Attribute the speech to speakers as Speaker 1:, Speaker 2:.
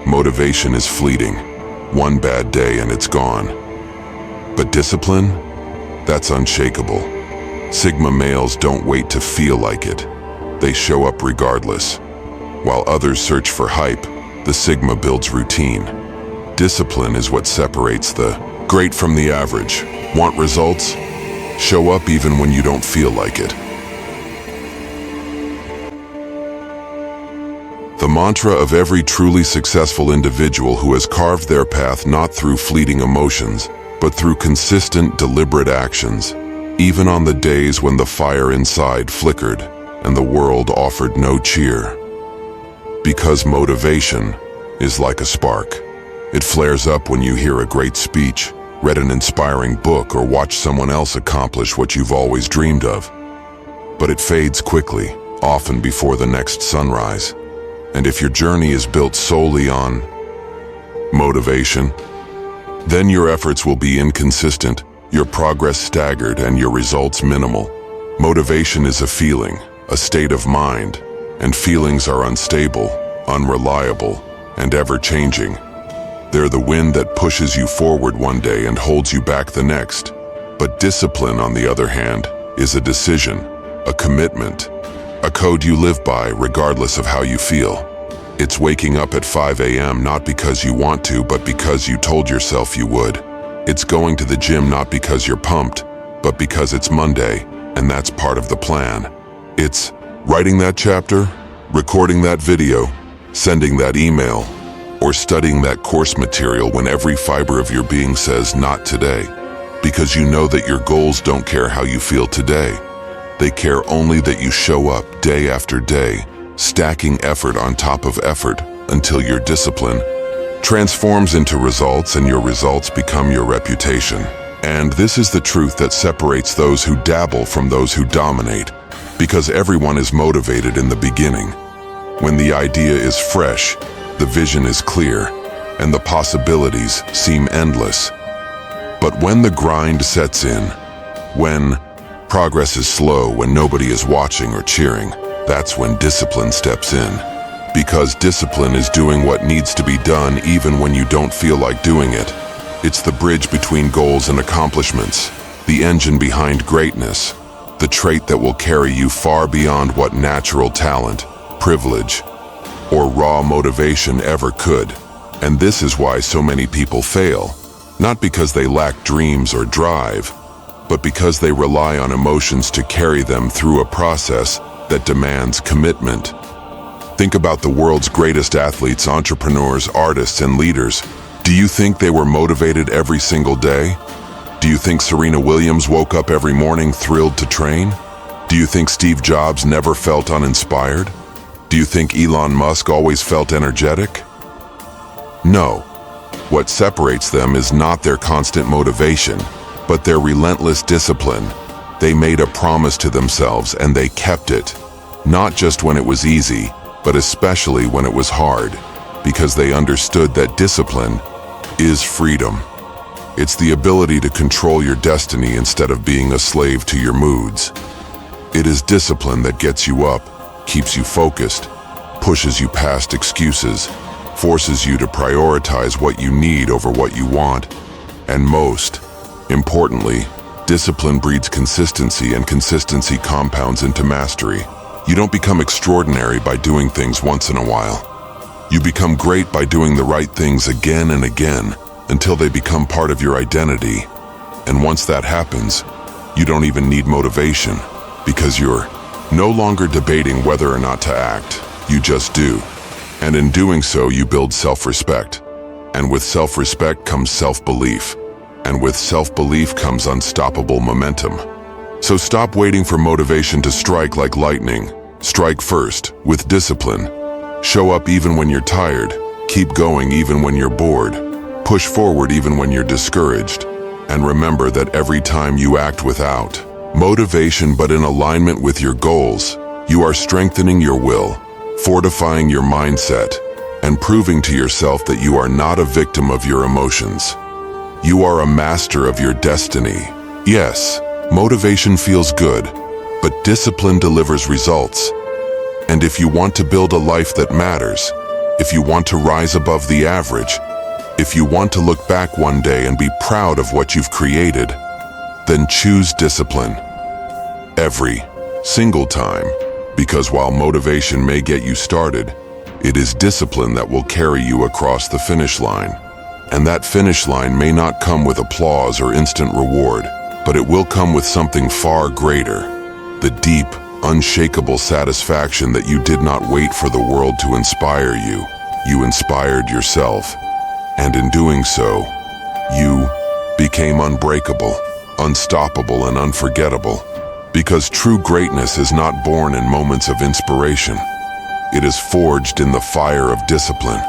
Speaker 1: Motivation is fleeting. One bad day and it's gone. But discipline? That's unshakable. Sigma males don't wait to feel like it. They show up regardless. While others search for hype, the Sigma builds routine. Discipline is what separates the great from the average. Want results? Show up even when you don't feel like it. The mantra of every truly successful individual who has carved their path not through fleeting emotions, but through consistent, deliberate actions, even on the days when the fire inside flickered and the world offered no cheer. Because motivation is like a spark. It flares up when you hear a great speech, read an inspiring book, or watch someone else accomplish what you've always dreamed of. But it fades quickly, often before the next sunrise. And if your journey is built solely on motivation, then your efforts will be inconsistent, your progress staggered, and your results minimal. Motivation is a feeling, a state of mind, and feelings are unstable, unreliable, and ever-changing. They're the wind that pushes you forward one day and holds you back the next. But discipline, on the other hand, is a decision, a commitment, a code you live by regardless of how you feel. It's waking up at 5 a.m. not because you want to, but because you told yourself you would. It's going to the gym not because you're pumped, but because it's Monday, and that's part of the plan. It's writing that chapter, recording that video, sending that email, or studying that course material when every fiber of your being says not today. Because you know that your goals don't care how you feel today. They care only that you show up day after day, stacking effort on top of effort until your discipline transforms into results and your results become your reputation. And this is the truth that separates those who dabble from those who dominate, because everyone is motivated in the beginning. When the idea is fresh, the vision is clear, and the possibilities seem endless. But when the grind sets in, when progress is slow, when nobody is watching or cheering, that's when discipline steps in. Because discipline is doing what needs to be done even when you don't feel like doing it. It's the bridge between goals and accomplishments, the engine behind greatness, the trait that will carry you far beyond what natural talent, privilege, or raw motivation ever could. And this is why so many people fail, not because they lack dreams or drive, but because they rely on emotions to carry them through a process that demands commitment. Think about the world's greatest athletes, entrepreneurs, artists, and leaders. Do you think they were motivated every single day? Do you think Serena Williams woke up every morning thrilled to train? Do you think Steve Jobs never felt uninspired? Do you think Elon Musk always felt energetic? No. What separates them is not their constant motivation, but their relentless discipline. They made a promise to themselves and they kept it, not just when it was easy, but especially when it was hard, because they understood that discipline is freedom. It's the ability to control your destiny instead of being a slave to your moods. It is discipline that gets you up, keeps you focused, pushes you past excuses, forces you to prioritize what you need over what you want, and most importantly, discipline breeds consistency, and consistency compounds into mastery. You don't become extraordinary by doing things once in a while. You become great by doing the right things again and again until they become part of your identity. And once that happens, you don't even need motivation, because you're no longer debating whether or not to act. You just do. And in doing so, you build self-respect. And with self-respect comes self-belief. And with self-belief comes unstoppable momentum. So stop waiting for motivation to strike like lightning. Strike first, with discipline. Show up even when you're tired. Keep going even when you're bored. Push forward even when you're discouraged. And remember that every time you act without motivation but in alignment with your goals, you are strengthening your will, fortifying your mindset, and proving to yourself that you are not a victim of your emotions. You are a master of your destiny. Yes, motivation feels good, but discipline delivers results. And if you want to build a life that matters, if you want to rise above the average, if you want to look back one day and be proud of what you've created, then choose discipline. Every single time. Because while motivation may get you started, it is discipline that will carry you across the finish line. And that finish line may not come with applause or instant reward, but it will come with something far greater. The deep, unshakable satisfaction that you did not wait for the world to inspire you. You inspired yourself. And in doing so, you became unbreakable, unstoppable, and unforgettable. Because true greatness is not born in moments of inspiration. It is forged in the fire of discipline.